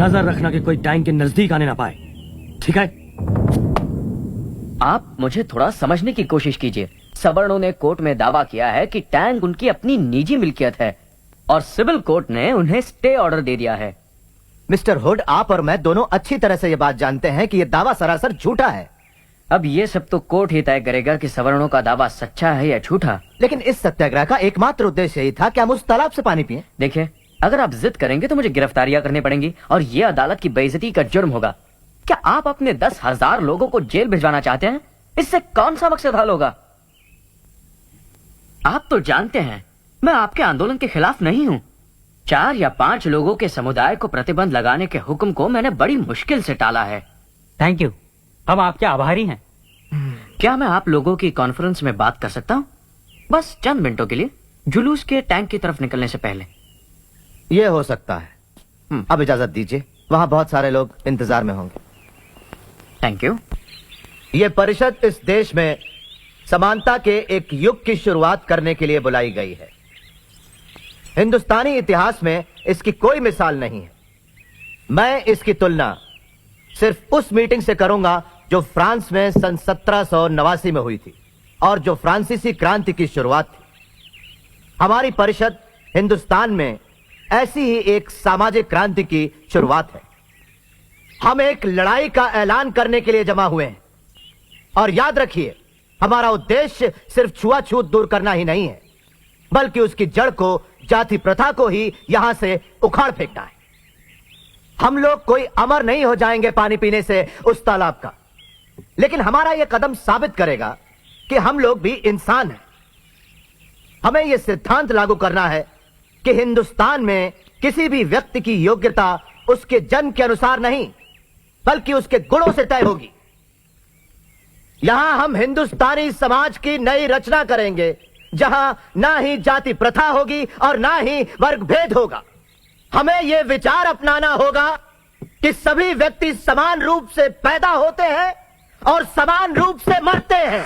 नजर रखना कि कोई टैंक के नजदीक आने ना पाए, ठीक है? आप मुझे थोड़ा समझने की कोशिश कीजिए। सवर्णों ने कोर्ट में दावा किया है कि टैंक उनकी अपनी निजी मिल्कियत है और सिविल कोर्ट ने उन्हें स्टे ऑर्डर दे दिया है। मिस्टर हुड, आप और मैं दोनों अच्छी तरह से ये बात जानते हैं कि ये दावा सरासर झूठा है। अब ये सब तो कोर्ट ही तय करेगा कि सवर्णों का दावा सच्चा है या झूठा। लेकिन इस सत्याग्रह का एकमात्र उद्देश्य यही था कि हम उस तालाब से पानी पिएं। देखिए, अगर आप जिद करेंगे तो मुझे गिरफ्तारियां करनी पड़ेंगी और ये अदालत की बेइज्जती का जुर्म होगा। क्या आप अपने 10,000 लोगों को जेल भिजवाना चाहते हैं? इससे कौन सा मकसद हल होगा? आप तो जानते हैं मैं आपके आंदोलन के खिलाफ नहीं हूं। 4 या 5 लोगों के समुदाय को प्रतिबंध लगाने के हुक्म को मैंने बड़ी मुश्किल से टाला है। थैंक यू, हम आपके आभारी हैं। क्या मैं आप लोगों की कॉन्फ्रेंस में बात कर सकता हूं? बस चंद मिनटों के लिए, जुलूस के टैंक की तरफ निकलने से पहले। ये हो सकता है। अब इजाजत दीजिए, वहां बहुत सारे लोग इंतजार में होंगे। Thank you. ये परिषद इस देश में समानता के एक युग की शुरुआत करने के लिए बुलाई गई है। हिंदुस्तानी इतिहास में इसकी कोई मिसाल नहीं है। मैं इसकी तुलना सिर्फ उस मीटिंग से करूंगा जो फ्रांस में सन 1789 में हुई थी और जो फ्रांसीसी क्रांति की शुरुआत थी। हमारी परिषद हिंदुस्तान में ऐसी ही एक सामाजिक क्रांति की शुरुआत है। हम एक लड़ाई का ऐलान करने के लिए जमा हुए हैं और याद रखिए, हमारा उद्देश्य सिर्फ छुआछूत दूर करना ही नहीं है, बल्कि उसकी जड़ को, जाति प्रथा को ही यहां से उखाड़ फेंकना है। हम लोग कोई अमर नहीं हो जाएंगे पानी पीने से उस तालाब का, लेकिन हमारा यह कदम साबित करेगा कि हम लोग भी इंसान हैं। हमें यह सिद्धांत लागू करना है कि हिंदुस्तान में किसी भी व्यक्ति की योग्यता उसके जन्म के अनुसार नहीं, बल्कि उसके गुणों से तय होगी। यहां हम हिंदुस्तानी समाज की नई रचना करेंगे, जहां ना ही जाति प्रथा होगी और ना ही वर्ग भेद होगा। हमें यह विचार अपनाना होगा कि सभी व्यक्ति समान रूप से पैदा होते हैं और समान रूप से मरते हैं।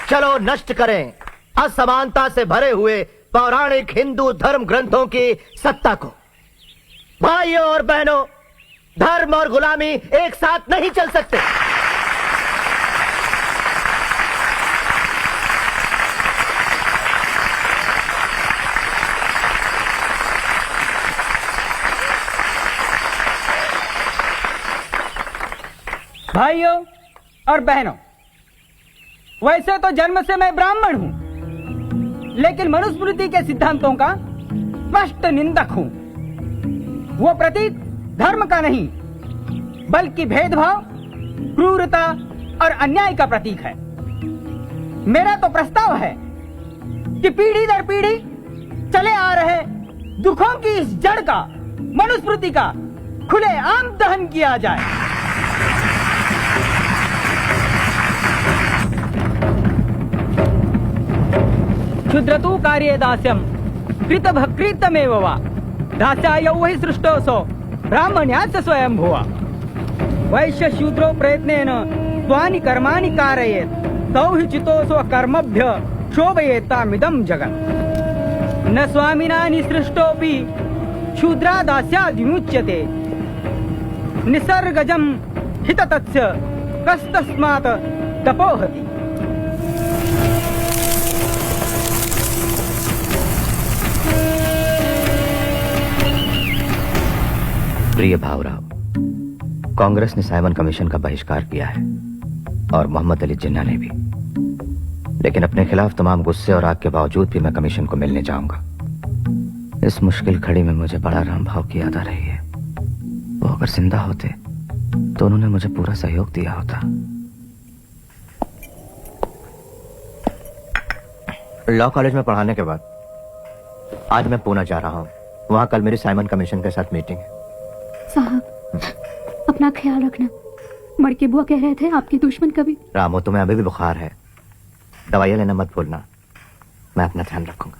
चलो नष्ट करें असमानता से भरे हुए पौराणिक हिंदू धर्म ग्रंथों की सत्ता को। भाइयों और बहनों, धर्म और गुलामी एक साथ नहीं चल सकते। भाइयों और बहनों, वैसे तो जन्म से मैं ब्राह्मण हूं, लेकिन मनुस्मृति के सिद्धांतों का स्पष्ट निंदक हूं। वो प्रतीक धर्म का नहीं, बल्कि भेदभाव, क्रूरता और अन्याय का प्रतीक है। मेरा तो प्रस्ताव है कि पीढ़ी दर पीढ़ी चले आ रहे दुखों की इस जड़ का, मनुस्मृति का खुलेआम दहन किया जाए। क्षुद्रतु कार्ये दास्यम कृतभकृतमेव वा दास्याय वही सृष्टोऽसौ ब्राह्मण्यास्य स्वयं भुवा। वैश्य शूद्रो प्रयत्नेन स्वानि कर्माणि कारयेत् तौ हि चितोऽसौ कर्मभ्य शोभयेतामिदं जगत्। न स्वामिना निसृष्टोऽपि शूद्रा दास्याद्विमुच्यते निसर्गजं हिततस्य कस्तस्मात् तपोहति। प्रिय भावराव, कांग्रेस ने साइमन कमीशन का बहिष्कार किया है और मोहम्मद अली जिन्ना ने भी, लेकिन अपने खिलाफ तमाम गुस्से और आग के बावजूद भी मैं कमीशन को मिलने जाऊंगा। इस मुश्किल घड़ी में मुझे बड़ा राम भाव की याद आ रही है। वो अगर जिंदा होते तो उन्होंने मुझे पूरा सहयोग दिया होता। लॉ कॉलेज में पढ़ाने के बाद आज मैं पूना जा रहा हूँ। वहां कल मेरी साइमन कमीशन के साथ मीटिंग है। साहब, अपना ख्याल रखना। मड़के बुआ कह रहे थे आपकी दुश्मन कभी। रामो, तुम्हें अभी भी बुखार है, दवाइयां लेना मत भूलना। मैं अपना ध्यान रखूंगा।